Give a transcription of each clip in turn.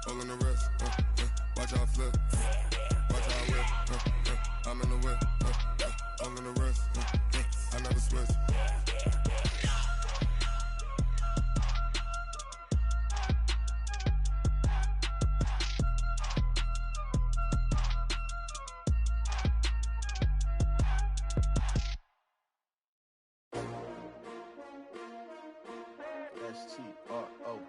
all in the wrist. Watch how I flip. Watch how I whip. I'm in the whip. All in the wrist. I never switch. S-T-R-O.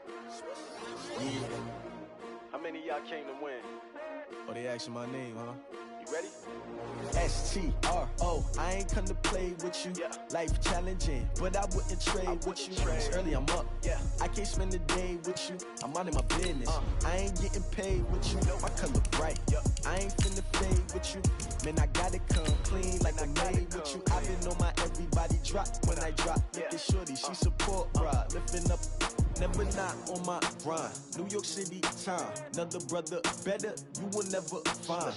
How many of y'all came to win? Oh, they asking my name, huh? You ready? S-T-R-O. I ain't come to play with you. Yeah. Life challenging, but I wouldn't trade with you. It's early, I'm up. Yeah. I can't spend the day with you. I'm minding my business. I ain't getting paid with you. My color bright. I ain't finna fade with you. Man, I gotta come clean like I made with you. I've been on my everybody drop when I drop. Look at shorty, she support ride. Lifting up, never not on my grind. New York City time. Another brother better, you will never find.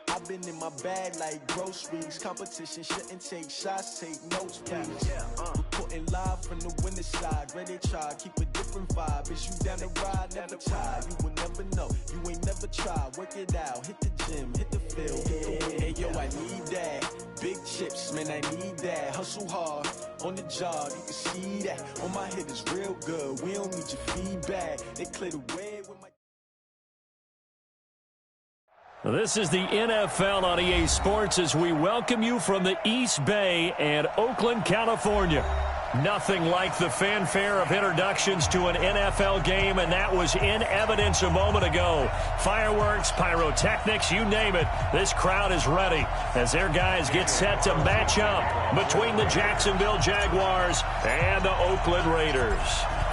I've been in my bag like groceries. Competition shouldn't take shots, take notes, please. Reporting live from the winning side. Ready to try, keep a different vibe. Is you down the ride, never tired. You will never know, you ain't never tried. Work it out, hit the gym, hit the field, hit the win. Hey yo, I need that. Big chips, man, I need that. Hustle hard, on the job, you can see that. On my hit is real good, we don't need your feedback. They clear the way with my... This is the NFL on EA Sports as we welcome you from the East Bay and Oakland, California. Nothing like the fanfare of introductions to an NFL game, and that was in evidence a moment ago. Fireworks, pyrotechnics, you name it. This crowd is ready as their guys get set to match up between the Jacksonville Jaguars and the Oakland Raiders.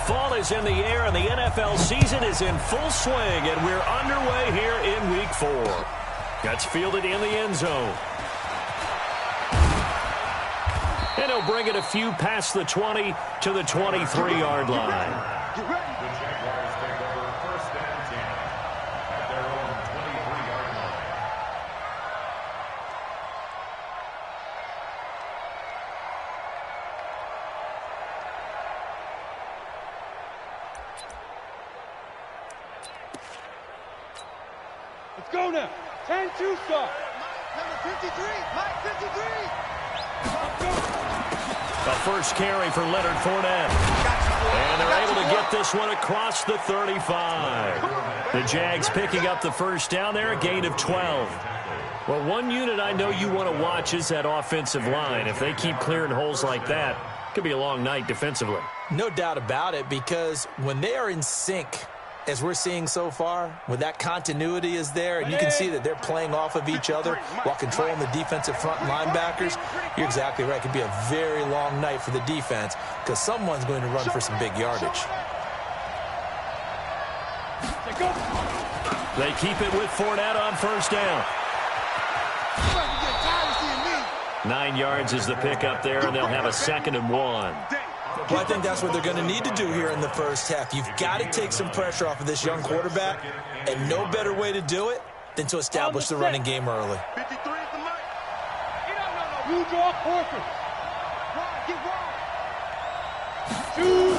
Fall is in the air, and the NFL season is in full swing, and we're underway here in Week 4. Gets fielded in the end zone. And he'll bring it a few past the 20 to the 23-yard line. The Jaguars take over 1st and 10 at their own 23-yard line. Let's go now. 10-2 start. Number 53, Mike 53. The first carry for Leonard Fournette. And they're able to get this one across the 35. The Jags picking up the first down there, a gain of 12. Well, one unit I know you want to watch is that offensive line. If they keep clearing holes like that, it could be a long night defensively. No doubt about it, because when they are in sync, as we're seeing so far, when that continuity is there, and you can see that they're playing off of each other while controlling the defensive front linebackers, you're exactly right. It could be a very long night for the defense because someone's going to run for some big yardage. They keep it with Fournette on first down. 9 yards is the pickup there, and they'll have a 2nd and 1. Well, I think that's what they're going to need to do here in the first half. You've got to take some pressure off of this young quarterback, and no better way to do it than to establish the running game early. 53 is the mic. You draw Corcoran. Two.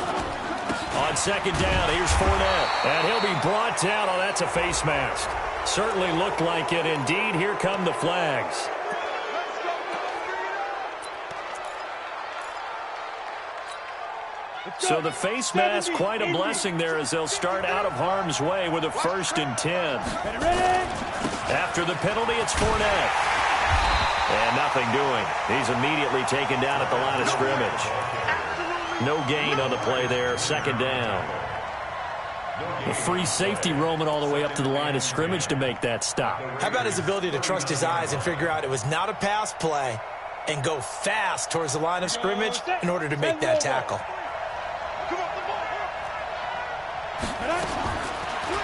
On 2nd down, here's Fournette. And he'll be brought down. Oh, that's a face mask. Certainly looked like it. Indeed, here come the flags. So the face mask, quite a blessing there as they'll start out of harm's way with a 1st and 10. After the penalty, it's Fournette. And nothing doing. He's immediately taken down at the line of scrimmage. No gain on the play there, 2nd down. A free safety roaming all the way up to the line of scrimmage to make that stop. How about his ability to trust his eyes and figure out it was not a pass play and go fast towards the line of scrimmage in order to make that tackle.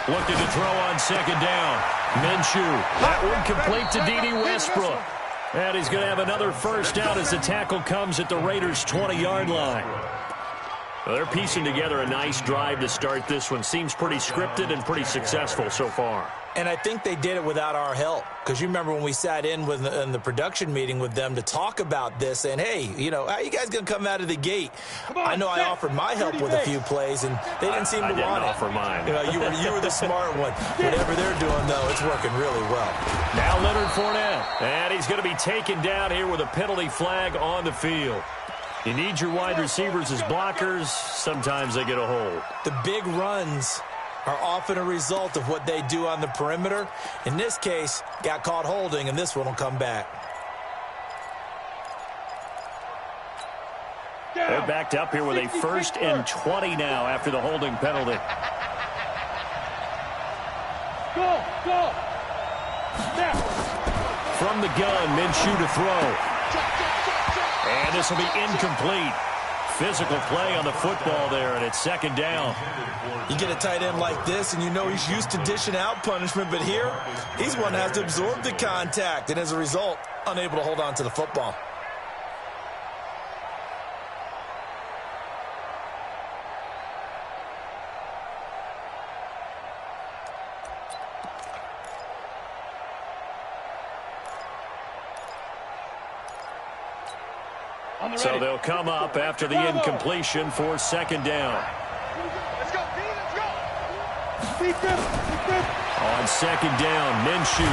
Looking to throw on 2nd down. Minshew. That one complete to D.D. Westbrook. And he's going to have another first down as the tackle comes at the Raiders' 20-yard line. Well, they're piecing together a nice drive to start this one. Seems pretty scripted and pretty successful so far. And I think they did it without our help. Because you remember when we sat in the production meeting with them to talk about this, and hey, you know, how are you guys going to come out of the gate? I know I offered my help with a few plays, and they didn't seem to want it. I didn't offer mine. You know, you were the smart one. Whatever they're doing, though, it's working really well. Now Leonard Fournette, and he's going to be taken down here with a penalty flag on the field. You need your wide receivers as blockers. Sometimes they get a hold. The big runs are often a result of what they do on the perimeter. In this case, got caught holding, and this one will come back. They're backed up here with a 1st and 20 now after the holding penalty. Go! Now. From the gun, Minshew to throw. And this will be incomplete. Physical play on the football there, and it's 2nd down. You get a tight end like this, and you know he's used to dishing out punishment, but here, he's one that has to absorb the contact, and as a result, unable to hold on to the football. So they'll come up after the incompletion for 2nd down. Let's go, D, let's go. On 2nd down, Minshew.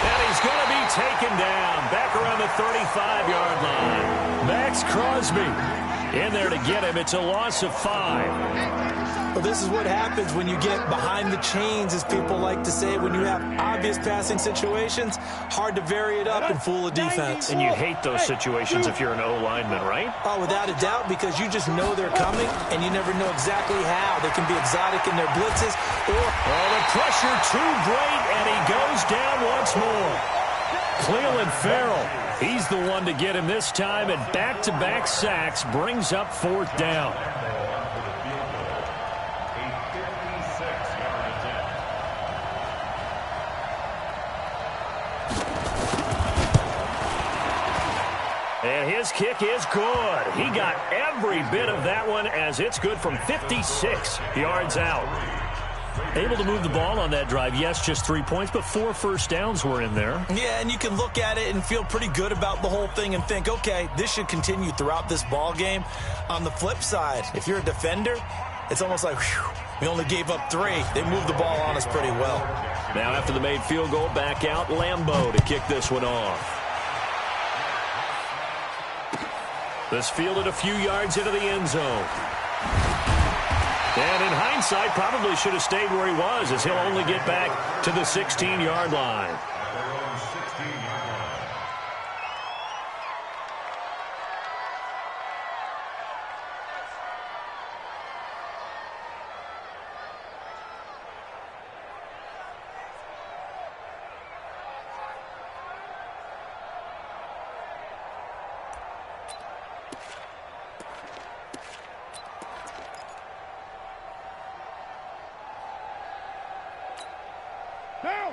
And he's going to be taken down back around the 35-yard line. Max Crosby in there to get him. It's a loss of 5. Well, this is what happens when you get behind the chains, as people like to say. When you have obvious passing situations, hard to vary it up and fool a defense. And you hate those situations if you're an O-lineman, right? Oh, without a doubt, because you just know they're coming, and you never know exactly how. They can be exotic in their blitzes, or... Oh, the pressure too great, and he goes down once more. Cleveland Farrell, he's the one to get him this time, and back-to-back sacks brings up 4th down. And his kick is good. He got every bit of that one as it's good from 56 yards out. Able to move the ball on that drive. Yes, just 3 points, but 4 first downs were in there. Yeah, and you can look at it and feel pretty good about the whole thing and think, okay, this should continue throughout this ball game. On the flip side, if you're a defender, it's almost like, whew, we only gave up 3. They moved the ball on us pretty well. Now after the made field goal, back out Lambeau to kick this one off. This fielded a few yards into the end zone. And in hindsight, probably should have stayed where he was, as he'll only get back to the 16-yard line.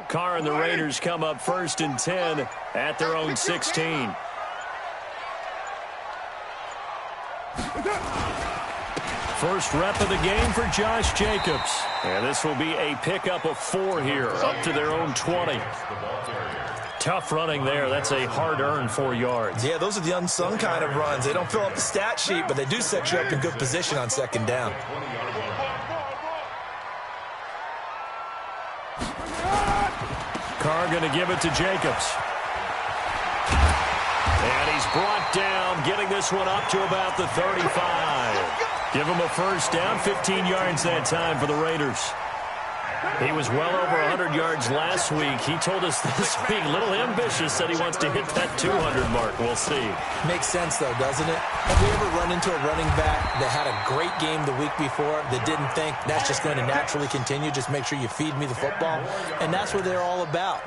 Carr and the Raiders come up 1st and 10 at their own 16. First rep of the game for Josh Jacobs. And this will be a pickup of 4 here, up to their own 20. Tough running there. That's a hard-earned 4 yards. Yeah, those are the unsung kind of runs. They don't fill up the stat sheet, but they do set you up in good position on 2nd down. Carr going to give it to Jacobs. And he's brought down, getting this one up to about the 35. Give him a first down, 15 yards that time for the Raiders. He was well over 100 yards last week. He told us this week, a little ambitious, said he wants to hit that 200 mark. We'll see. Makes sense, though, doesn't it? Have we ever run into a running back that had a great game the week before that didn't think that's just going to naturally continue? Just make sure you feed me the football. And that's what they're all about.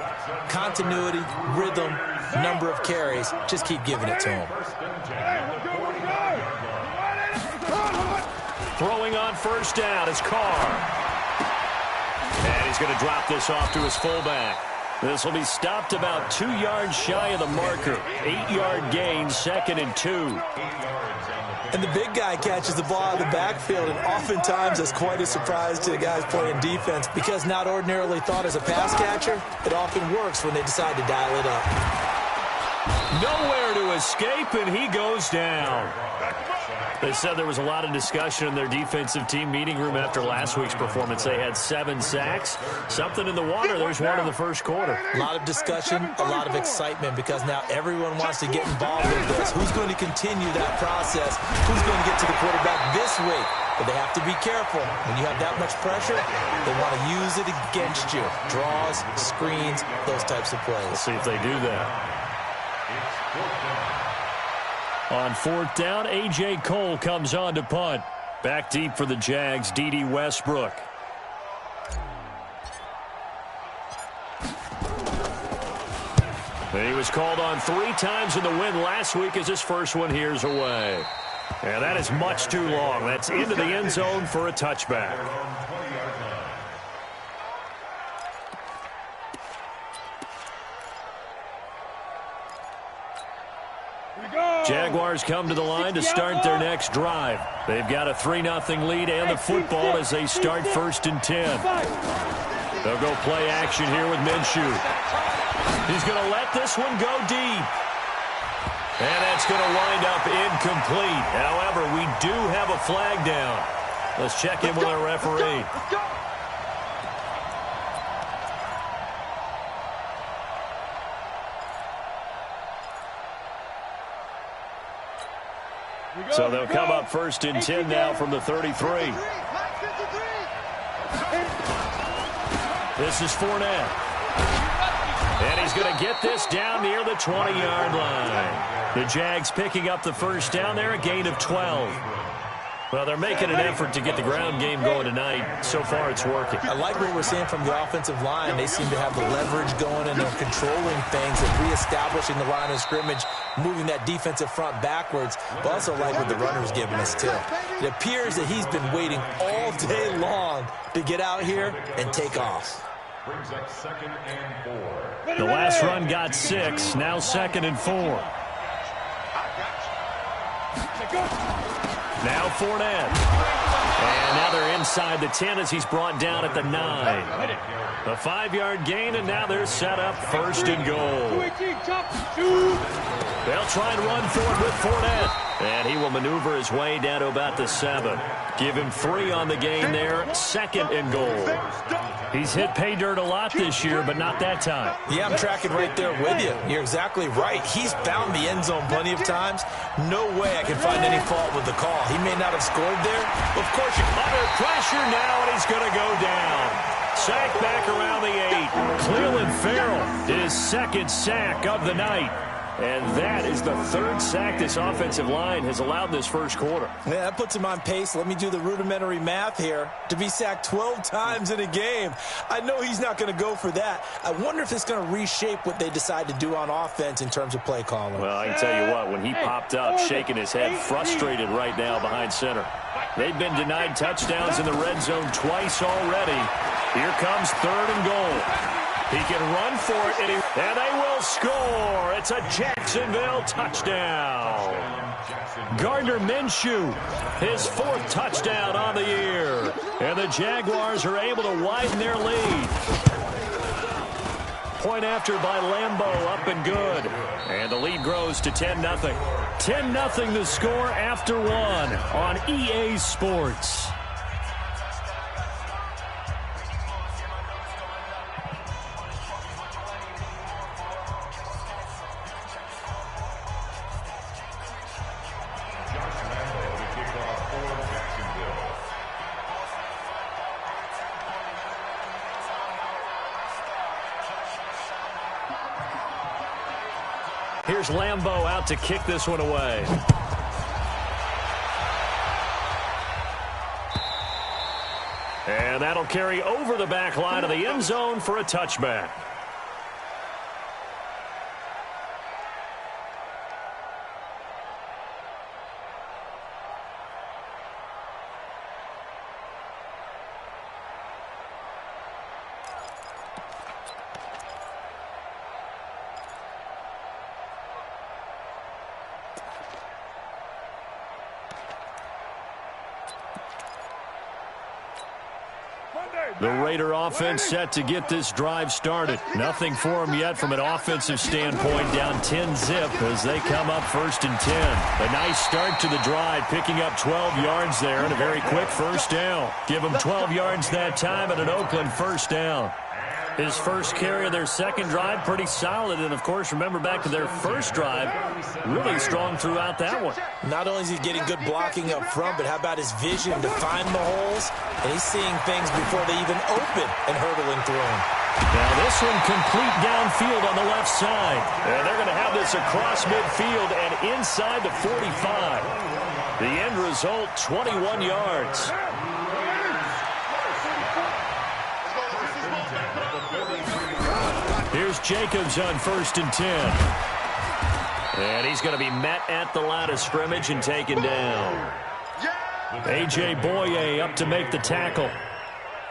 Continuity, rhythm, number of carries. Just keep giving it to him. Throwing on first down is Carr. And he's going to drop this off to his fullback. This will be stopped about 2 yards shy of the marker. 8-yard gain, 2nd and 2. And the big guy catches the ball out of the backfield, and oftentimes that's quite a surprise to the guys playing defense because not ordinarily thought as a pass catcher, it often works when they decide to dial it up. Nowhere to escape, and he goes down. They said there was a lot of discussion in their defensive team meeting room after last week's performance. They had 7 sacks. Something in the water. There's one in the first quarter. A lot of discussion, a lot of excitement because now everyone wants to get involved with this. Who's going to continue that process? Who's going to get to the quarterback this week? But they have to be careful. When you have that much pressure, they want to use it against you. Draws, screens, those types of plays. We'll see if they do that. On 4th down, A.J. Cole comes on to punt. Back deep for the Jags, D.D. Westbrook. And he was called on 3 times in the win last week as his first one here's away. And that is much too long. That's into the end zone for a touchback. Jaguars come to the line to start their next drive. They've got a 3-0 lead and the football as they start 1st and 10. They'll go play action here with Minshew. He's going to let this one go deep. And that's going to wind up incomplete. However, we do have a flag down. Let's check in with our referee. So they'll come up 1st and 10 now from the 33. This is Fournette. And he's going to get this down near the 20-yard line. The Jags picking up the first down there, a gain of 12. Well, they're making an effort to get the ground game going tonight. So far, it's working. I like what we're seeing from the offensive line. They seem to have the leverage going, and they're controlling things and reestablishing the line of scrimmage, moving that defensive front backwards, but also like what the runner's giving us, too. It appears that he's been waiting all day long to get out here and take off. Brings up 2nd and 4. The last run got 6, now 2nd and 4. Now Fournette. And now they're inside the 10 as he's brought down at the 9. A 5-yard gain, and now they're set up 1st and goal. They'll try and run for it with Fournette. And he will maneuver his way down to about the 7. Give him 3 on the gain there, 2nd and goal. He's hit pay dirt a lot this year, but not that time. Yeah, I'm tracking right there with you. You're exactly right. He's found the end zone plenty of times. No way I can find any fault with the call. He may not have scored there. Of course, under pressure now, and he's going to go down. Sack back around the 8. Cleveland Farrell, his 2nd sack of the night. And that is the 3rd sack this offensive line has allowed in this first quarter. Yeah, that puts him on pace. Let me do the rudimentary math here. To be sacked 12 times in a game. I know he's not going to go for that. I wonder if it's going to reshape what they decide to do on offense in terms of play calling. Well, I can tell you what, when he popped up, shaking his head, frustrated right now behind center. They've been denied touchdowns in the red zone twice already. Here comes 3rd and goal. He can run for it, and they will score. It's a Jacksonville touchdown. Gardner Minshew, his 4th touchdown on the year. And the Jaguars are able to widen their lead. Point after by Lambeau, up and good. And the lead grows to 10-0. 10-0 the score after 1 on EA Sports. Here's Lambeau out to kick this one away. And that'll carry over the back line of the end zone for a touchback. The Raider offense set to get this drive started. Nothing for them yet from an offensive standpoint, down 10-zip as they come up 1st and 10. A nice start to the drive, picking up 12 yards there and a very quick first down. Give them 12 yards that time and an Oakland first down. His first carry of their second drive, pretty solid. And, of course, remember back to their first drive, really strong throughout that one. Not only is he getting good blocking up front, but how about his vision to find the holes? And he's seeing things before they even open and hurtling through them. Now this one complete downfield on the left side. And they're going to have this across midfield and inside the 45. The end result, 21 yards. Here's Jacobs on 1st and 10. And he's going to be met at the line of scrimmage and taken down. A.J. Boye up to make the tackle.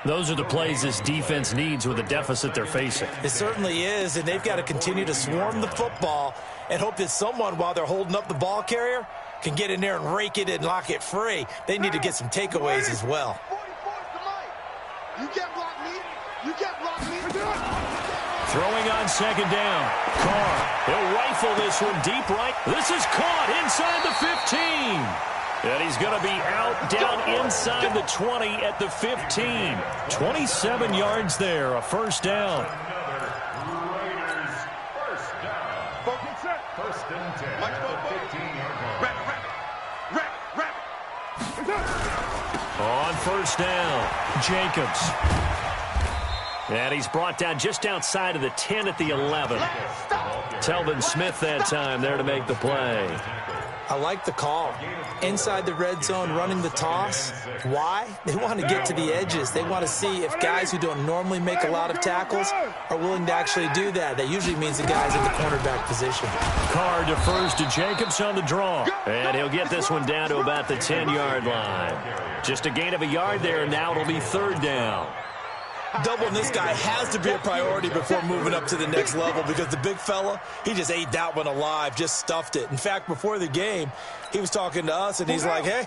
Those are the plays this defense needs with the deficit they're facing. It certainly is, and they've got to continue to swarm the football and hope that someone, while they're holding up the ball carrier, can get in there and rake it and lock it free. They need to get some takeaways as well. You can't block me. You can't block me. Throwing on second down. Carr. He'll rifle this one deep right. This is caught inside the 15. And he's going to be out down inside the 20 at the 15. 27 yards there, a first down. Raiders first down. First and 10 at the 15-yard line. On first down, Jacobs. And he's brought down just outside of the 10 at the 11. Telvin Smith that time there to make the play. I like the call. Inside the red zone, running the toss. Why? They want to get to the edges. They want to see if guys who don't normally make a lot of tackles are willing to actually do that. That usually means the guys in the cornerback position. Carr defers to Jacobs on the draw. And he'll get this one down to about the 10-yard line. Just a gain of a yard there, and now it'll be third down. Doubling this guy has to be a priority before moving up to the next level because the big fella, he just ate that one alive, just stuffed it. In fact, before the game, he was talking to us, and he's like, hey,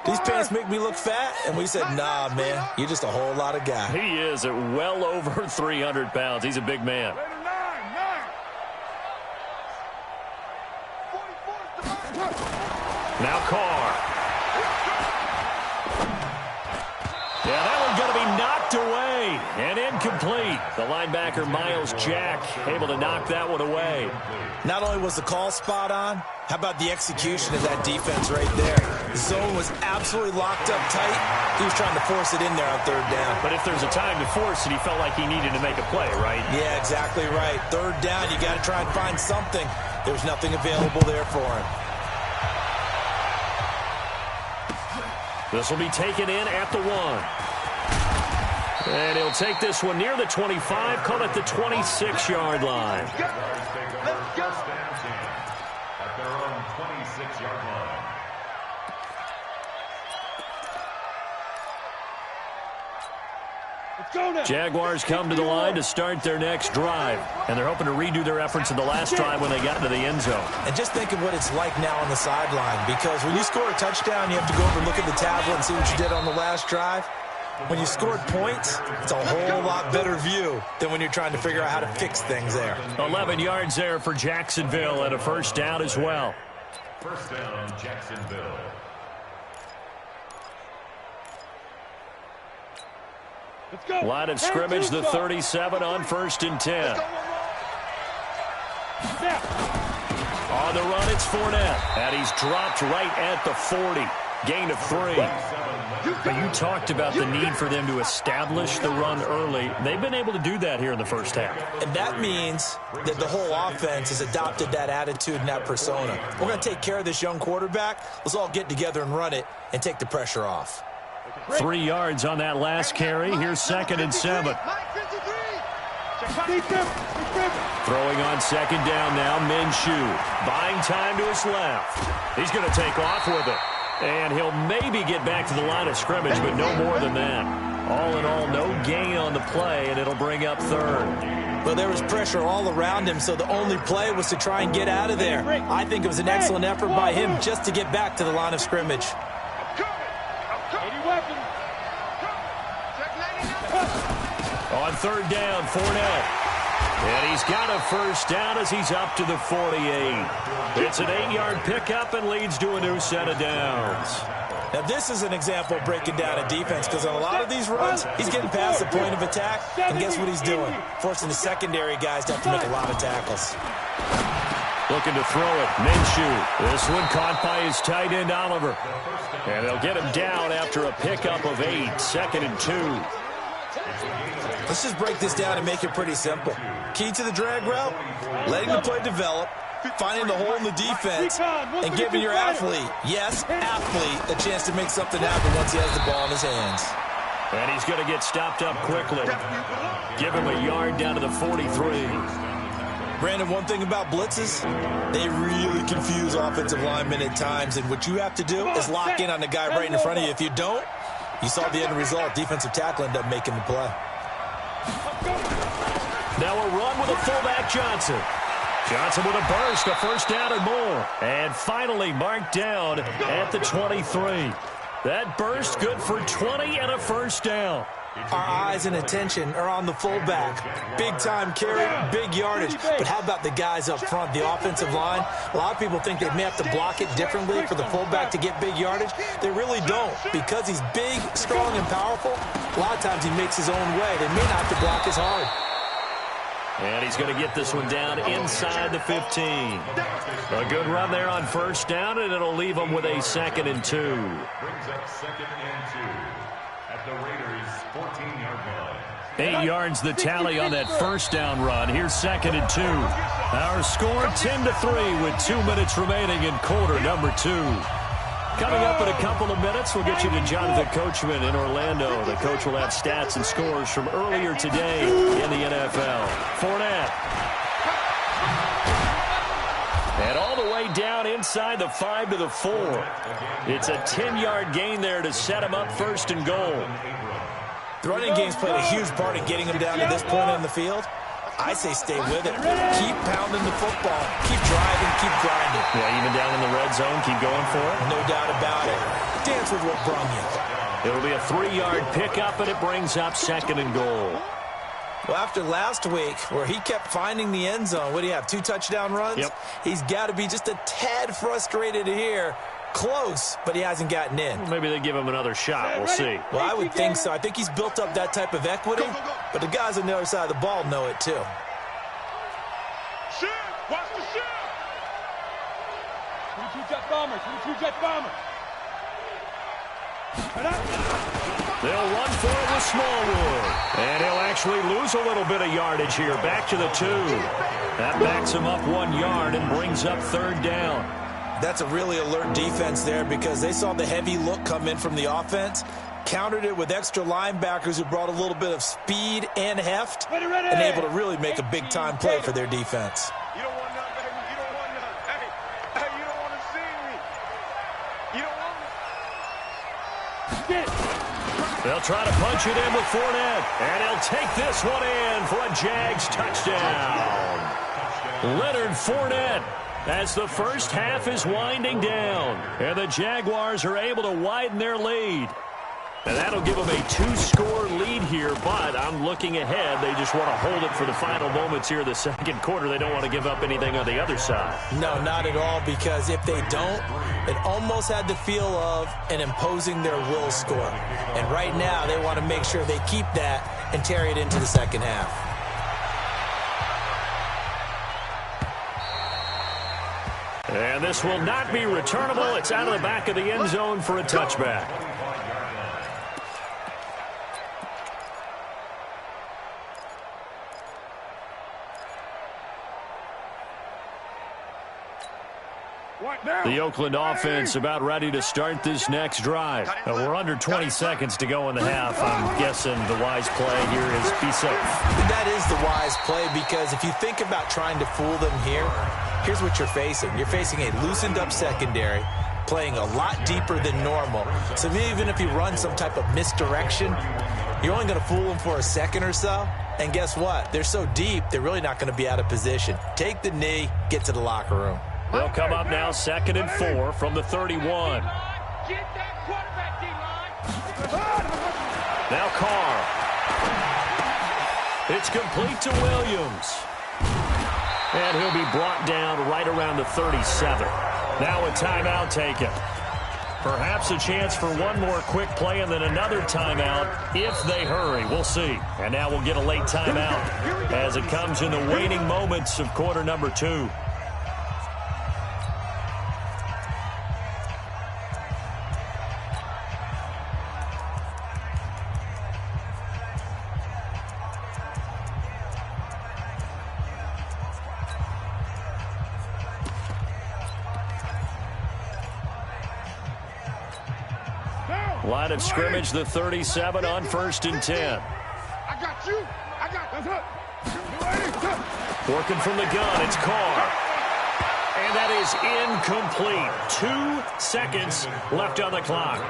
these pants make me look fat. And we said, nah, man, you're just a whole lot of guy. He is at well over 300 pounds. He's a big man. Now Carr. Yeah, that one's going to be knocked away and incomplete. The linebacker, Miles Jack, able to knock that one away. Not only was the call spot on, how about the execution of that defense right there? The zone was absolutely locked up tight. He was trying to force it in there on third down. But if there's a time to force it, he felt like he needed to make a play, right? Yeah, exactly right. Third down, you got to try and find something. There's nothing available there for him. This will be taken in at the 1. And he'll take this one near the 25, call it the 26-yard line. Let's go. At their own 26-yard line. Jaguars come to the line to start their next drive. And they're hoping to redo their efforts in the last drive when they got into the end zone. And just think of what it's like now on the sideline. Because when you score a touchdown, you have to go over and look at the tablet and see what you did on the last drive. When you scored points, it's a whole lot better view than when you're trying to figure out how to fix things there. 11 yards there for Jacksonville and a first down as well. First down, Jacksonville. Line of scrimmage, the 37 on 1st and 10. On the run, it's Fournette. And he's dropped right at the 40. Gain of 3. But you talked about the need for them to establish the run early. They've been able to do that here in the first half. And that means that the whole offense has adopted that attitude and that persona. We're going to take care of this young quarterback. Let's all get together and run it and take the pressure off. 3 yards on that last carry. Here's 2nd and 7. Throwing on second down now, Minshew. Buying time to his left. He's going to take off with it. And he'll maybe get back to the line of scrimmage, but no more than that. All in all, no gain on the play, and it'll bring up third. Well, there was pressure all around him, so the only play was to try and get out of there. I think it was an excellent effort by him just to get back to the line of scrimmage. third down, Fournette. And he's got a first down as he's up to the 48. It's an 8-yard pickup and leads to a new set of downs. Now, this is an example of breaking down a defense because on a lot of these runs, he's getting past the point of attack, and guess what he's doing? Forcing the secondary guys to have to make a lot of tackles. Looking to throw it, Minshew. This one caught by his tight end, Oliver. And they'll get him down after a pickup of 8, 2nd and 2. Let's just break this down and make it pretty simple. Key to the drag route, letting the play develop, finding the hole in the defense, and giving your athlete, yes, athlete, a chance to make something happen once he has the ball in his hands. And he's going to get stopped up quickly. Give him a yard down to the 43. Brandon, one thing about blitzes, they really confuse offensive linemen at times, and what you have to do is lock in on the guy right in front of you. If you don't, you saw the end result. Defensive tackle ended up making the play. Now a run with a fullback, Johnson. Johnson with a burst, a first down and more. And finally marked down at the 23. That burst good for 20 and a first down. Our eyes and attention are on the fullback. Big-time carry, big yardage. But how about the guys up front, the offensive line? A lot of people think they may have to block it differently for the fullback to get big yardage. They really don't. Because he's big, strong, and powerful, a lot of times he makes his own way. They may not have to block as hard. And he's going to get this one down inside the 15. A good run there on first down, and it'll leave him with a 2nd and 2. Brings up 2nd and 2 at the Raiders' 14-yard line. 8 yards the tally on that first down run. Here's 2nd and 2. Our score 10-3 with 2 minutes remaining in quarter number 2. Coming up in a couple of minutes, we'll get you to Jonathan Coachman in Orlando. The coach will have stats and scores from earlier today in the NFL. Fournette. And all the way down inside the 5 to the 4. It's a 10-yard gain there to set him up 1st and goal. The running game's played a huge part in getting him down to this point on the field. I say stay with it. Keep pounding the football. Keep driving, keep grinding. Yeah, even down in the red zone, keep going for it. No doubt about it. Dance with what brung you. It'll be a 3-yard pickup, and it brings up 2nd and goal. Well, after last week, where he kept finding the end zone, what do you have, 2 touchdown runs? Yep. He's got to be just a tad frustrated here. Close, but he hasn't gotten in. Maybe they give him another shot. We'll see. Well, I would think so. I think he's built up that type of equity, but the guys on the other side of the ball know it too. Shoot! Watch the shoot! 22 jet bombers, 22 jet bombers. They'll run for it with Smallwood. And he'll actually lose a little bit of yardage here. Back to the 2. That backs him up 1 yard and brings up 3rd down. That's a really alert defense there because they saw the heavy look come in from the offense, countered it with extra linebackers who brought a little bit of speed and heft, and able to really make a big-time play for their defense. You don't want none, baby. You don't want none. Hey, you don't want to see me. You don't want me. They'll try to punch it in with Fournette, and he'll take this one in for a Jags touchdown. Leonard Fournette. As the first half is winding down, and the Jaguars are able to widen their lead. And that'll give them a 2-score lead here, but I'm looking ahead. They just want to hold it for the final moments here of the 2nd quarter. They don't want to give up anything on the other side. No, not at all, because if they don't, it almost had the feel of an imposing their will score. And right now, they want to make sure they keep that and carry it into the 2nd half. And this will not be returnable. It's out of the back of the end zone for a touchback. The Oakland offense about ready to start this next drive. We're under 20 seconds to go in the half. I'm guessing the wise play here is be safe. That is the wise play because if you think about trying to fool them here, here's what you're facing. You're facing a loosened up secondary, playing a lot deeper than normal. So even if you run some type of misdirection, you're only going to fool them for a second or so. And guess what? They're so deep, they're really not going to be out of position. Take the knee, get to the locker room. They'll come up now 2nd and 4 from the 31. Get that quarterback, D-line. Now Carr. It's complete to Williams. And he'll be brought down right around the 37. Now a timeout taken. Perhaps a chance for one more quick play and then another timeout if they hurry. We'll see. And now we'll get a late timeout as it comes in the waning moments of quarter number 2. Line of scrimmage, the 37 on 1st and 10. I got you. I got you. Working from the gun, it's Carr. And that is incomplete. 2 seconds left on the clock.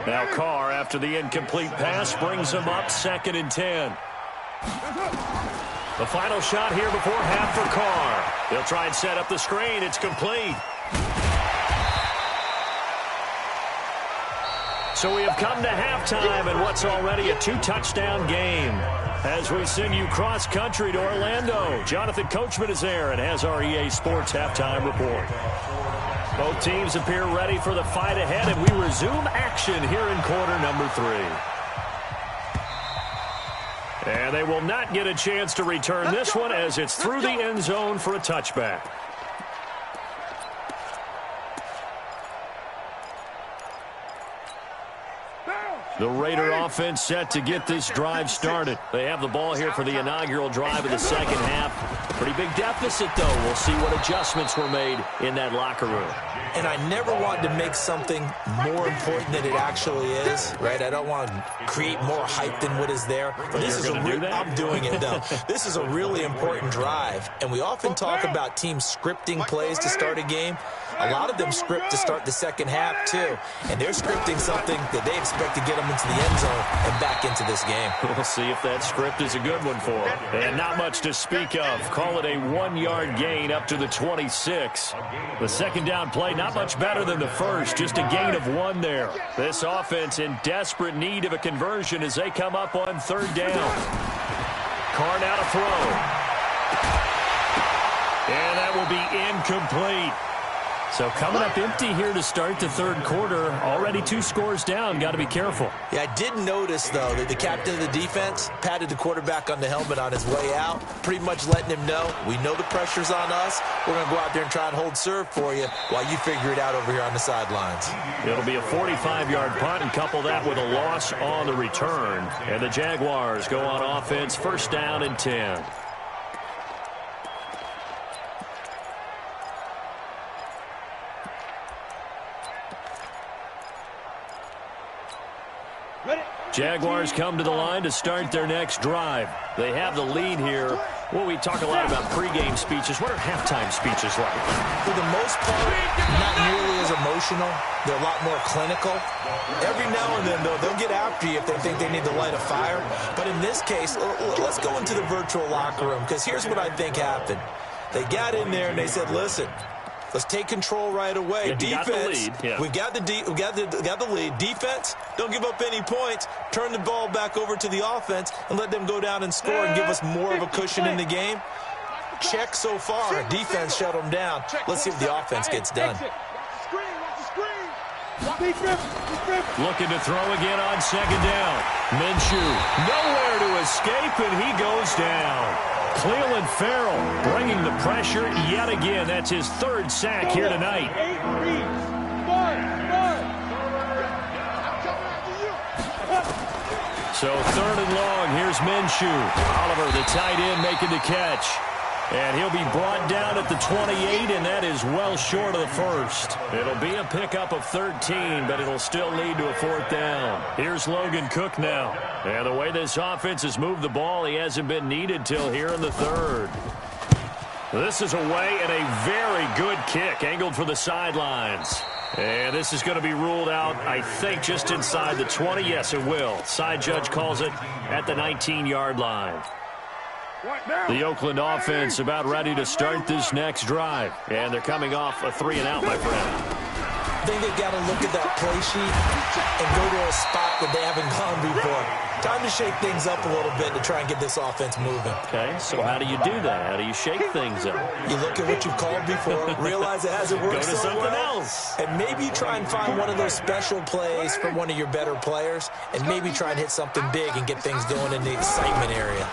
Now Carr, after the incomplete pass, brings him up 2nd and 10. The final shot here before half for Carr. They'll try and set up the screen. It's complete. So we have come to halftime in what's already a 2-touchdown game. As we send you cross-country to Orlando, Jonathan Coachman is there and has our EA Sports halftime report. Both teams appear ready for the fight ahead, and we resume action here in quarter number 3. And they will not get a chance to return this one as it's through the end zone for a touchback. The Raider offense set to get this drive started. They have the ball here for the inaugural drive of the second half. Pretty big deficit, though. We'll see what adjustments were made in that locker room. And I never want to make something more important than it actually is, right? I don't want to create more hype than what is there. But this is I'm doing it, though. This is a really important drive. And we often talk about teams scripting plays to start a game. A lot of them script to start the second half, too. And they're scripting something that they expect to get them into the end zone and back into this game. We'll see if that script is a good one for them. And not much to speak of. Call it a 1-yard gain up to the 26. The second down play, not much better than the first. Just a gain of 1 there. This offense in desperate need of a conversion as they come up on 3rd down. Carr now to throw. And that will be incomplete. So coming up empty here to start the 3rd quarter. Already 2 scores down. Got to be careful. Yeah, I did notice, though, that the captain of the defense patted the quarterback on the helmet on his way out, pretty much letting him know, we know the pressure's on us. We're going to go out there and try and hold serve for you while you figure it out over here on the sidelines. It'll be a 45-yard punt, and couple that with a loss on the return. And the Jaguars go on offense, 1st down and 10. Jaguars come to the line to start their next drive. They have the lead here. Well, we talk a lot about pregame speeches. What are halftime speeches like? For the most part, not nearly as emotional. They're a lot more clinical. Every now and then, though, they'll get after you if they think they need to light a fire. But in this case, let's go into the virtual locker room, because here's what I think happened. They got in there and they said, listen, let's take control right away. Yeah, defense, yeah. we got the lead. Defense, don't give up any points. Turn the ball back over to the offense and let them go down and score and give us more of a cushion in the game. Check so far. Defense shut them down. Let's see if the offense gets done. Looking to throw again on 2nd down. Minshew, nowhere to escape, and he goes down. Cleveland Farrell bringing the pressure yet again. That's his 3rd sack here tonight. So 3rd and long. Here's Minshew. Oliver, the tight end, making the catch. And he'll be brought down at the 28, and that is well short of the 1st. It'll be a pickup of 13, but it'll still lead to a 4th down. Here's Logan Cook now. And the way this offense has moved the ball, he hasn't been needed till here in the 3rd. This is away and a very good kick, angled for the sidelines. And this is going to be ruled out, I think, just inside the 20. Yes, it will. Side judge calls it at the 19-yard line. The Oakland offense about ready to start this next drive. And they're coming off a 3-and-out, my friend. I think they've got to look at that play sheet and go to a spot that they haven't gone before. Time to shake things up a little bit to try and get this offense moving. Okay, so how do you do that? How do you shake things up? You look at what you've called before, realize it hasn't worked Go to so something well, else. and maybe you try and find one of those special plays from one of your better players, and maybe try and hit something big and get things going in the excitement area.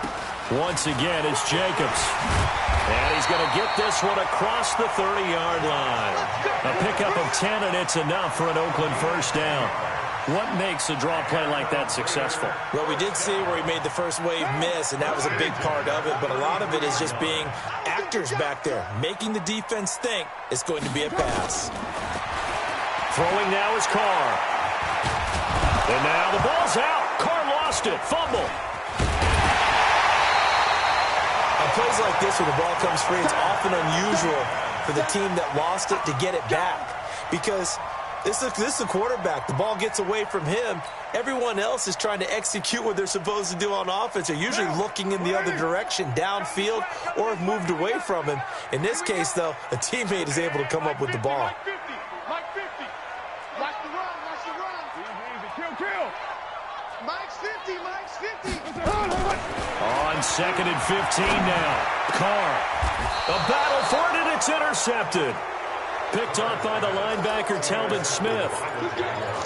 Once again, it's Jacobs. And he's going to get this one across the 30-yard line. A pickup of 10, and it's enough for an Oakland first down. What makes a draw play like that successful? Well, we did see where he made the first wave miss, and that was a big part of it, but a lot of it is just being actors back there, making the defense think it's going to be a pass. Throwing now is Carr. And now the ball's out. Carr lost it. Fumble. On plays like this where the ball comes free, it's often unusual for the team that lost it to get it back, because this is the quarterback. The ball gets away from him. Everyone else is trying to execute what they're supposed to do on offense. They're usually looking in the other direction, downfield, or have moved away from him. In this case, though, a teammate is able to come up with the ball. Mike 50. Watch the run. Watch the run. Kill. Mike's 50. Mike's 50. On 2nd and 15 now. Carr. A battle for it, and it's intercepted. Picked off by the linebacker, Talvin Smith.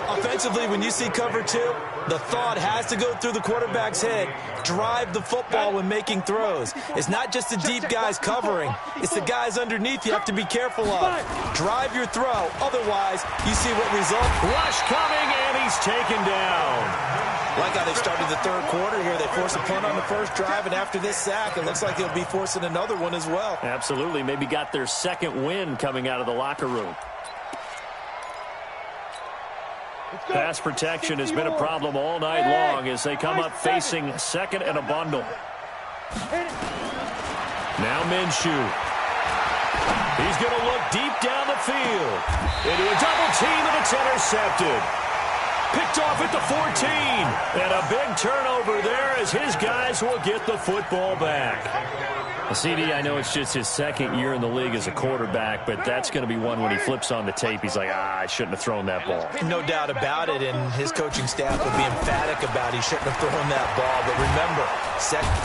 Offensively, when you see cover two, the thought has to go through the quarterback's head. Drive the football when making throws. It's not just the deep guys covering. It's the guys underneath you have to be careful of. Drive your throw. Otherwise, you see what result. Rush coming, and he's taken down. Like how they started the third quarter here. They forced a punt on the first drive, and after this sack, it looks like they'll be forcing another one as well. Absolutely. Maybe got their second win coming out of the locker room. Pass protection has been a problem all night long as they come up facing second and a bundle. Now Minshew. He's going to look deep down the field. Into a double team, and it's intercepted. Picked off at the 14. And a big turnover there as his guys will get the football back. CD, I know it's just his second year in the league as a quarterback, but that's going to be one when he flips on the tape. He's like, I shouldn't have thrown that ball. No doubt about it, and his coaching staff will be emphatic about he shouldn't have thrown that ball. But remember,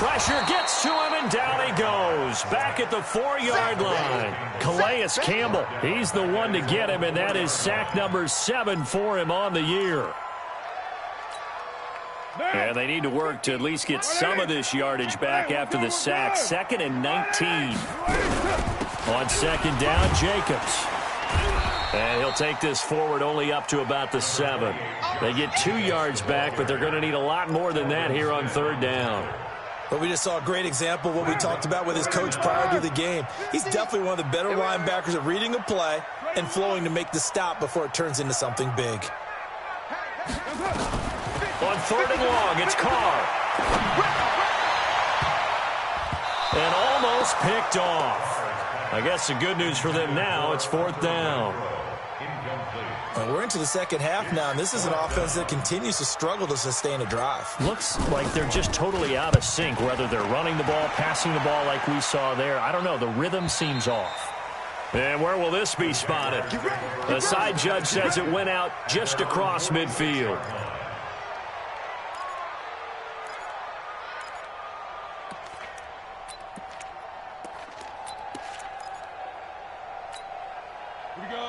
pressure gets to him, and down he goes. Back at the 4-yard line. Calais Campbell, he's the one to get him, and that is sack number 7 for him on the year. And they need to work to at least get some of this yardage back after the sack. 2nd and 19. On 2nd down, Jacobs. And he'll take this forward only up to about the 7. They get 2 yards back, but they're going to need a lot more than that here on 3rd down. But we just saw a great example of what we talked about with his coach prior to the game. He's definitely one of the better linebackers at reading a play and flowing to make the stop before it turns into something big. On 3rd and long, it's Carr. And almost picked off. I guess the good news for them now, it's 4th down. And we're into the second half now, and this is an offense that continues to struggle to sustain a drive. Looks like they're just totally out of sync, whether they're running the ball, passing the ball like we saw there. I don't know. The rhythm seems off. And where will this be spotted? The side judge says it went out just across midfield.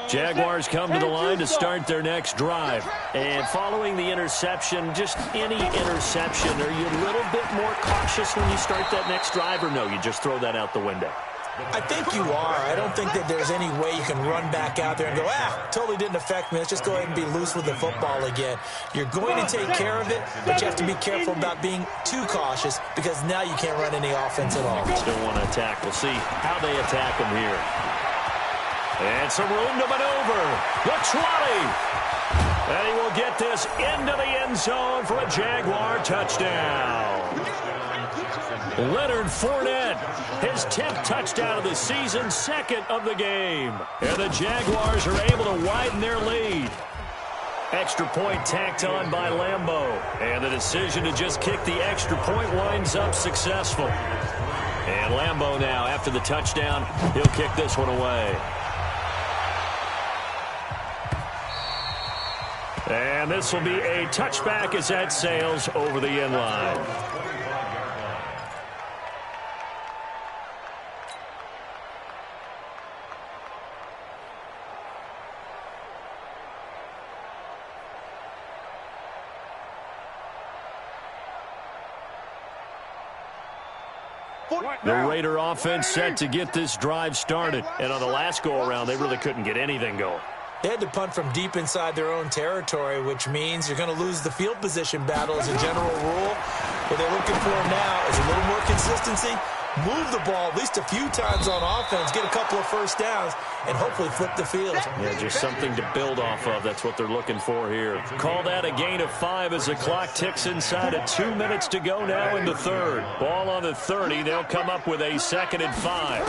Jaguars come to the line to start their next drive. And following the interception, just any interception, are you a little bit more cautious when you start that next drive, or no, you just throw that out the window? I think you are. I don't think that there's any way you can run back out there and go, totally didn't affect me. Let's just go ahead and be loose with the football again. You're going to take care of it, but you have to be careful about being too cautious because now you can't run any offense at all. Still want to attack. We'll see how they attack them here. And some room to maneuver. The 20. And he will get this into the end zone for a Jaguar touchdown. Leonard Fournette, his 10th touchdown of the season, 2nd of the game. And the Jaguars are able to widen their lead. Extra point tacked on by Lambeau. And the decision to just kick the extra point winds up successful. And Lambeau now, after the touchdown, he'll kick this one away. And this will be a touchback as that sails over the end line. The Raider offense set to get this drive started. And on the last go-around, they really couldn't get anything going. They had to punt from deep inside their own territory, which means you're going to lose the field position battle as a general rule. What they're looking for now is a little more consistency, move the ball at least a few times on offense, get a couple of first downs, and hopefully flip the field. Yeah, just something to build off of. That's what they're looking for here. Call that a gain of 5 as the clock ticks inside at 2 minutes to go now in the third. Ball on the 30. They'll come up with a 2nd and 5.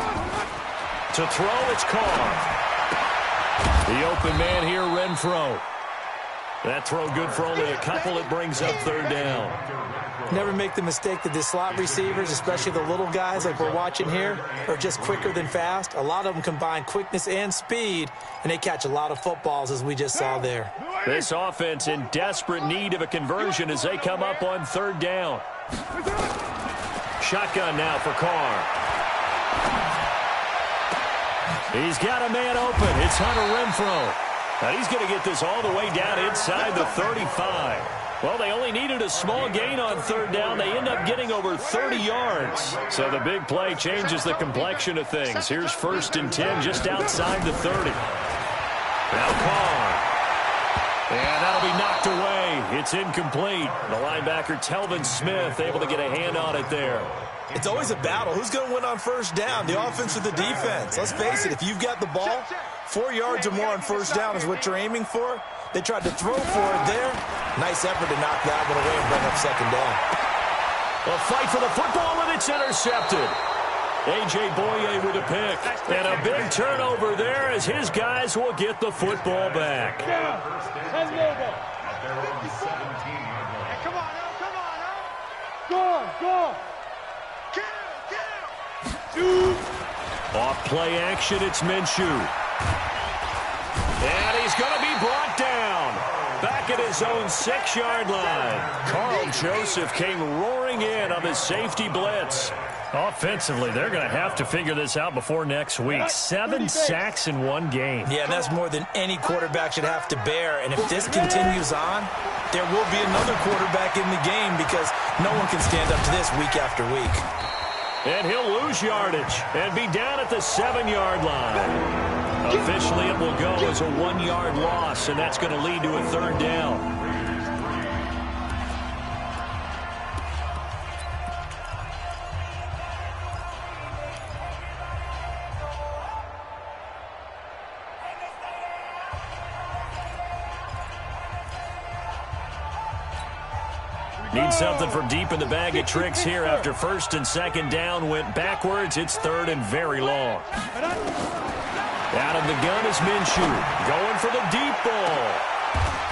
To throw, it's Carr. The open man here, Renfro. That throw good for only a couple. It brings up 3rd down. Never make the mistake that the slot receivers, especially the little guys like we're watching here, are just quicker than fast. A lot of them combine quickness and speed, and they catch a lot of footballs, as we just saw there. This offense in desperate need of a conversion as they come up on 3rd down. Shotgun now for Carr. He's got a man open. It's Hunter Renfro. And he's going to get this all the way down inside the 35. Well, they only needed a small gain on 3rd down. They end up getting over 30 yards. So the big play changes the complexion of things. Here's 1st and 10 just outside the 30. Now Carr. And that'll be knocked away. It's incomplete. The linebacker, Telvin Smith, able to get a hand on it there. It's always a battle. Who's going to win on 1st down, the offense or the defense? Let's face it, if you've got the ball, 4 yards or more on 1st down is what you're aiming for. They tried to throw for it there. Nice effort to knock that one away and bring up 2nd down. A fight for the football, and it's intercepted. A.J. Boye with a pick. And a big turnover there as his guys will get the football back. Come on, Go. Off play action, it's Minshew. And he's going to be brought down. Back at his own 6-yard line. Carl Joseph came roaring in on the safety blitz. Offensively, they're going to have to figure this out before next week. 7 sacks in one game. Yeah, that's more than any quarterback should have to bear. And if this continues on, there will be another quarterback in the game because no one can stand up to this week after week. And he'll lose yardage and be down at the 7-yard line. Officially, it will go as a 1-yard loss, and that's going to lead to a 3rd down. Need something from deep in the bag of tricks here after 1st and 2nd down went backwards. It's 3rd and very long. Out of the gun is Minshew. Going for the deep ball.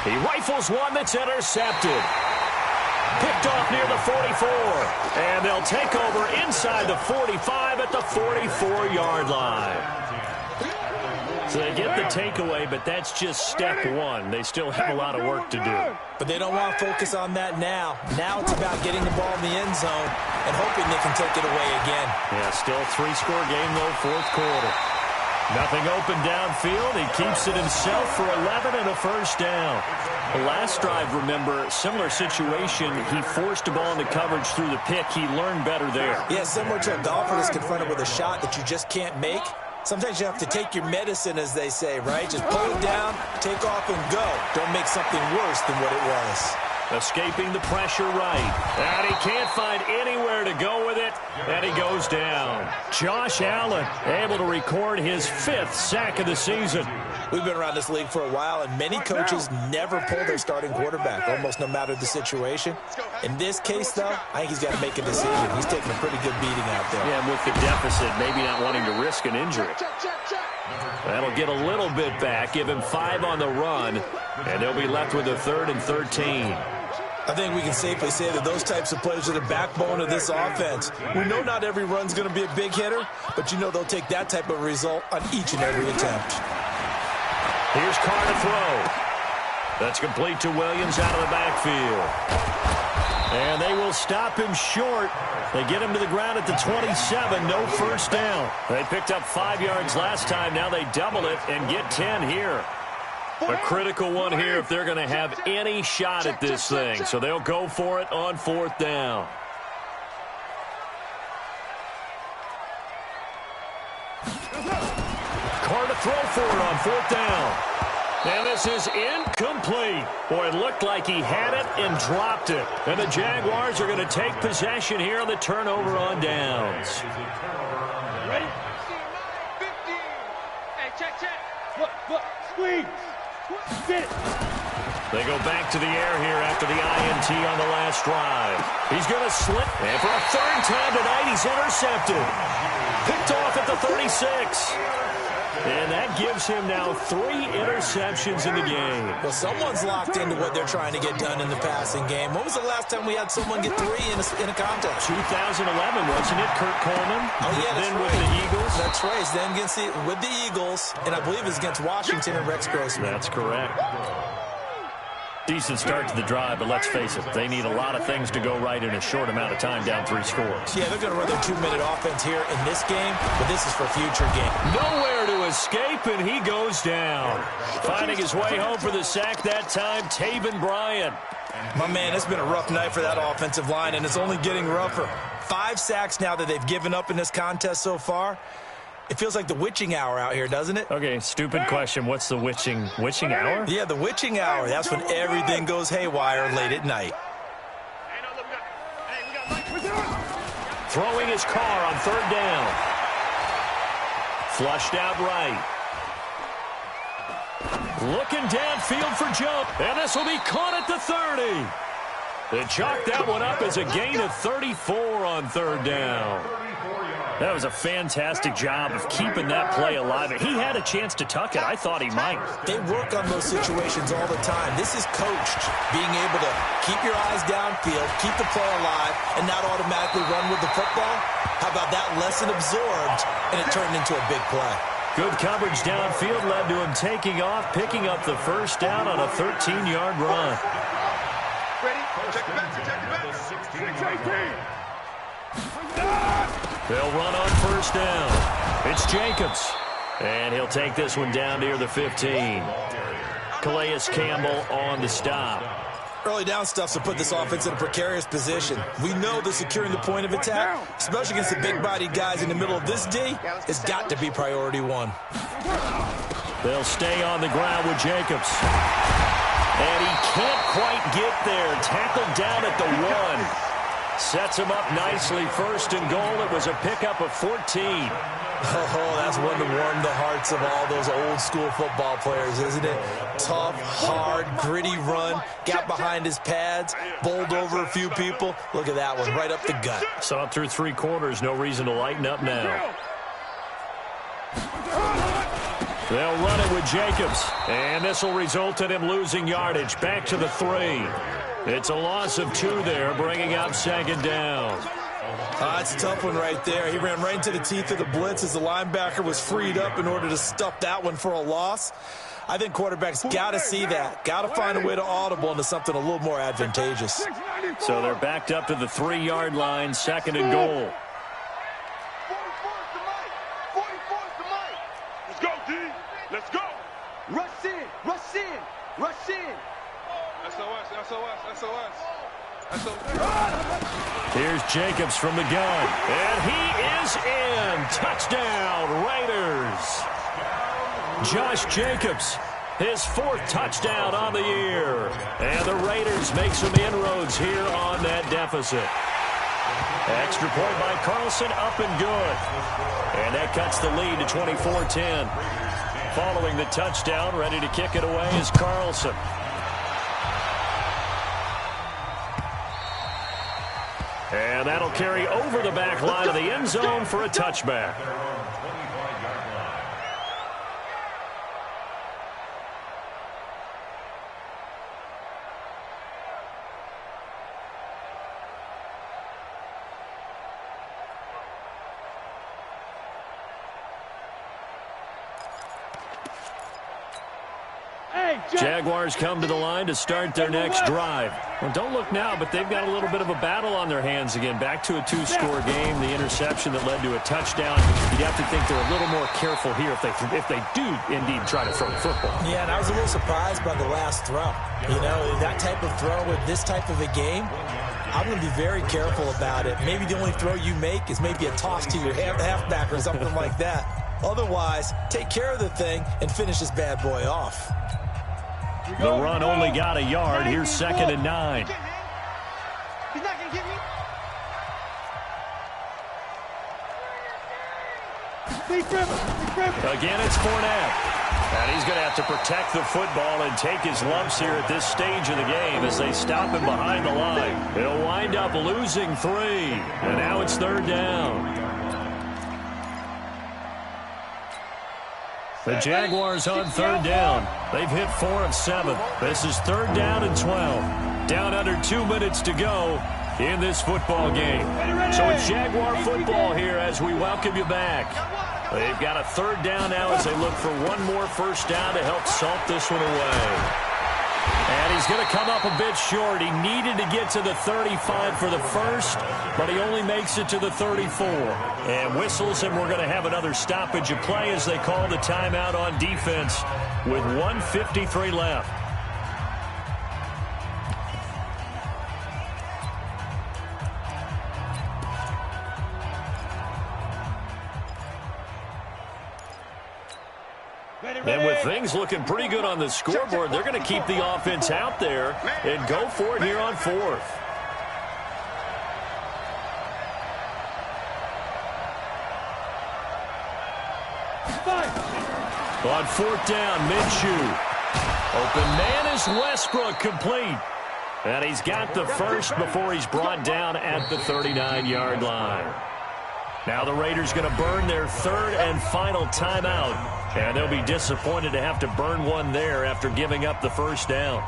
He rifles one that's intercepted. Picked off near the 44. And they'll take over inside the 45 at the 44-yard line. So they get the takeaway, but that's just step 1. They still have a lot of work to do. But they don't want to focus on that now. Now it's about getting the ball in the end zone and hoping they can take it away again. Yeah, still 3-score game, though, 4th quarter. Nothing open downfield. He keeps it himself for 11 and a 1st down. The last drive, remember, similar situation. He forced a ball into coverage through the pick. He learned better there. Yeah, similar to a golfer that's confronted with a shot that you just can't make. Sometimes you have to take your medicine, as they say, right? Just pull it down, take off, and go. Don't make something worse than what it was. Escaping the pressure right. And he can't find anywhere to go with it. And he goes down. Josh Allen able to record his 5th sack of the season. We've been around this league for a while, and many coaches never pull their starting quarterback, almost no matter the situation. In this case, though, I think he's got to make a decision. He's taking a pretty good beating out there. Yeah, and with the deficit, maybe not wanting to risk an injury. That'll get a little bit back, give him 5 on the run, and they'll be left with a 3rd and 13. I think we can safely say that those types of players are the backbone of this offense. We know not every run's going to be a big hitter, but you know they'll take that type of result on each and every attempt. Here's Carr to throw. That's complete to Williams out of the backfield. And they will stop him short. They get him to the ground at the 27. No first down. They picked up 5 yards last time. Now they double it and get 10 here. A critical one here if they're going to have any shot at this thing. So they'll go for it on 4th down. Carr to throw for it on 4th down. And this is incomplete. Boy, it looked like he had it and dropped it. And the Jaguars are going to take possession here on the turnover on downs. Ready? 15. Hey, check. Look. Squeeze. Get it. They go back to the air here after the INT on the last drive. He's going to slip. And for a 3rd time tonight, he's intercepted. Picked off at the 36. And that gives him now 3 interceptions in the game. Well, someone's locked into what they're trying to get done in the passing game. When was the last time we had someone get 3 in a contest? 2011, wasn't it, Kurt Coleman? Oh, yeah, that's then right. With the Eagles? That's right. It's then with the Eagles, and I believe it's against Washington and Rex Grossman. That's correct. Decent start to the drive, but let's face it, they need a lot of things to go right in a short amount of time, down 3 scores. Yeah, they're going to run their 2-minute offense here in this game, but this is for future game. Nowhere to escape, and he goes down. Finding his way home for the sack that time, Taven Bryan. My man, it's been a rough night for that offensive line, and it's only getting rougher. 5 sacks now that they've given up in this contest so far. It feels like the witching hour out here, doesn't it? Okay, stupid question. What's the witching hour? Yeah, the witching hour. That's when everything goes haywire late at night. Throwing his Carr on 3rd down. Flushed out right. Looking downfield for jump. And this will be caught at the 30. They chalked that one up as a gain of 34 on 3rd down. That was a fantastic job of keeping that play alive. He had a chance to tuck it. I thought he might. They work on those situations all the time. This is coached, being able to keep your eyes downfield, keep the play alive, and not automatically run with the football. How about that lesson absorbed, and it turned into a big play. Good coverage downfield led to him taking off, picking up the 1st down on a 13-yard run. Ready? Check the back. 6-18. They'll run on 1st down. It's Jacobs. And he'll take this one down near the 15. Calais Campbell on the stop. Early down stuffs will put this offense in a precarious position. We know that securing the point of attack, especially against the big-bodied guys in the middle of this D, has got to be priority 1. They'll stay on the ground with Jacobs. And he can't quite get there. Tackled down at the 1. Sets him up nicely. 1st and goal. It was a pickup of 14. Oh, that's one to warm the hearts of all those old-school football players, isn't it? Tough, hard, gritty run. Got behind his pads, bowled over a few people. Look at that one, right up the gut. Saw it through 3 quarters. No reason to lighten up now. They'll run it with Jacobs. And this will result in him losing yardage. Back to the 3. It's a loss of 2 there, bringing up 2nd down. That's a tough one right there. He ran right into the teeth of the blitz as the linebacker was freed up in order to stuff that one for a loss. I think quarterbacks got to see that. Got to find a way to audible into something a little more advantageous. So they're backed up to the 3-yard line, 2nd and goal. 44's the mic. Let's go, D. Let's go. Rush in. SOS. Here's Jacobs from the gun. And he is in. Touchdown, Raiders. Josh Jacobs, his 4th touchdown on the year. And the Raiders make some inroads here on that deficit. Extra point by Carlson, up and good. And that cuts the lead to 24-10. Following the touchdown, ready to kick it away is Carlson. And that'll carry over the back line of the end zone for a touchback. Hey, Jaguars come to the line to start their next drive. Well, don't look now, but they've got a little bit of a battle on their hands again. Back to a 2-score game. The interception that led to a touchdown. You'd have to think they're a little more careful here if they do indeed try to throw the football. Yeah, and I was a little surprised by the last throw. You know, that type of throw with this type of a game, I'm going to be very careful about it. Maybe the only throw you make is maybe a toss to your halfback or something like that. Otherwise, take care of the thing and finish this bad boy off. The run only got a yard. Here's 2nd and 9. He's not going to get me. Again, it's Fournette. And he's going to have to protect the football and take his lumps here at this stage of the game as they stop him behind the line. He'll wind up losing 3. And now it's 3rd down. The Jaguars on 3rd down. They've hit 4 of 7. This is 3rd down and 12. Down under 2 minutes to go in this football game. So it's Jaguar football here as we welcome you back. They've got a 3rd down now as they look for one more first down to help salt this one away. And he's going to come up a bit short. He needed to get to the 35 for the first, but he only makes it to the 34. And whistles, and we're going to have another stoppage of play as they call the timeout on defense with 1:53 left. And with things looking pretty good on the scoreboard, they're going to keep the offense out there and go for it here on 4th. On 4th down, Minshew. Open man is Westbrook, complete. And he's got the first before he's brought down at the 39-yard line. Now the Raiders going to burn their 3rd and final timeout. And they'll be disappointed to have to burn one there after giving up the first down.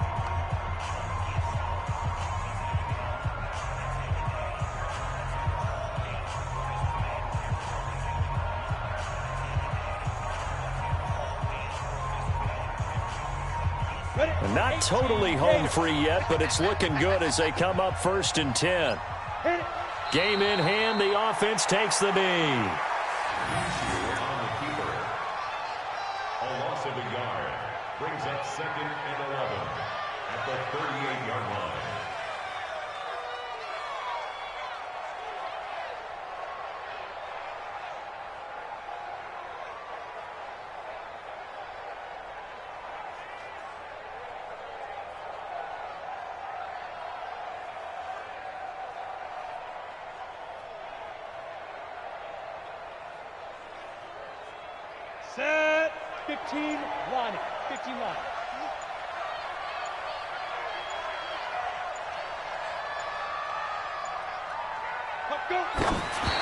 And not totally home free yet, but it's looking good as they come up 1st and 10. Game in hand, the offense takes the knee. Loss of a yard brings up 2nd and 11 at the 38-yard line. Set. 15 line. 15 line.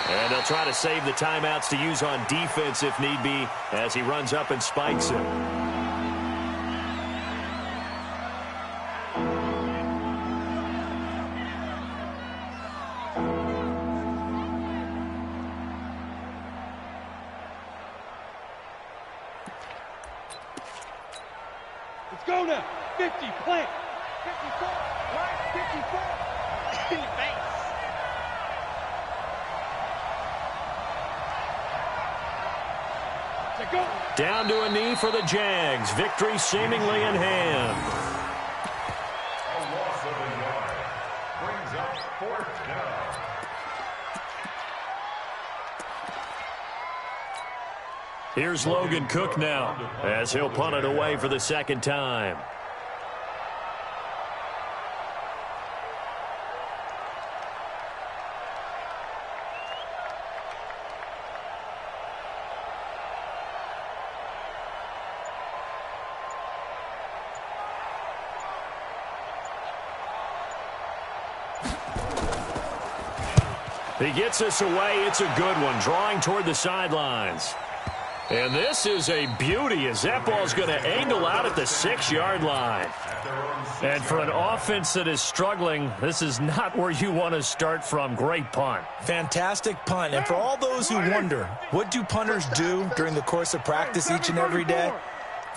And they'll try to save the timeouts to use on defense if need be as he runs up and spikes it. Let's go now. 50, plant. 54, right, 54. In the face. Go. Down to a knee for the Jags. Victory seemingly in hand. A loss of a yard brings up 4th down. Here's Logan Cook now as he'll punt it away for the 2nd time. He gets us away. It's a good one, drawing toward the sidelines. And this is a beauty as that ball's going to angle out at the 6-yard line. And for an offense that is struggling, this is not where you want to start from. Great punt. Fantastic punt. And for all those who wonder, what do punters do during the course of practice each and every day?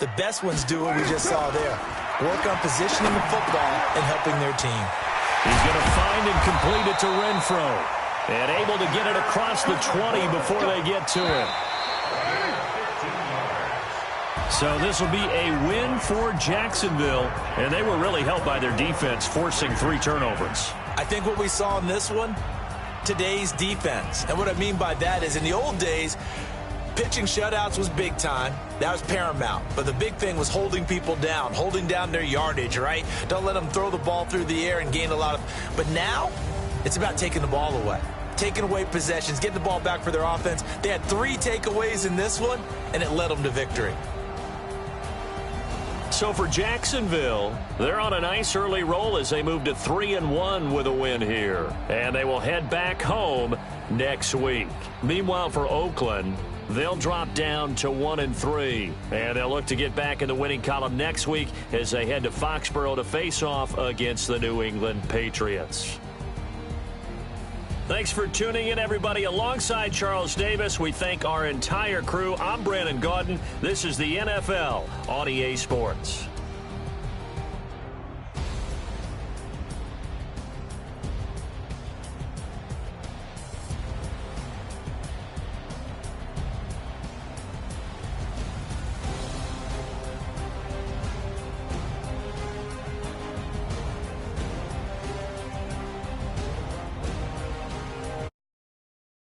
The best ones do what we just saw there. Work on positioning the football and helping their team. He's going to find and complete it to Renfro. And able to get it across the 20 before they get to him. So this will be a win for Jacksonville. And they were really helped by their defense, forcing 3 turnovers. I think what we saw in this one, today's defense. And what I mean by that is in the old days, pitching shutouts was big time. That was paramount. But the big thing was holding people down, holding down their yardage, right? Don't let them throw the ball through the air and gain a lot of... But now, it's about taking the ball away. Taking away possessions, getting the ball back for their offense. They had 3 takeaways in this one, and it led them to victory. So for Jacksonville, they're on a nice early roll as they move to 3-1 with a win here. And they will head back home next week. Meanwhile, for Oakland, they'll drop down to 1-3. And they'll look to get back in the winning column next week as they head to Foxborough to face off against the New England Patriots. Thanks for tuning in, everybody. Alongside Charles Davis, we thank our entire crew. I'm Brandon Gaudin. This is the NFL on EA Sports.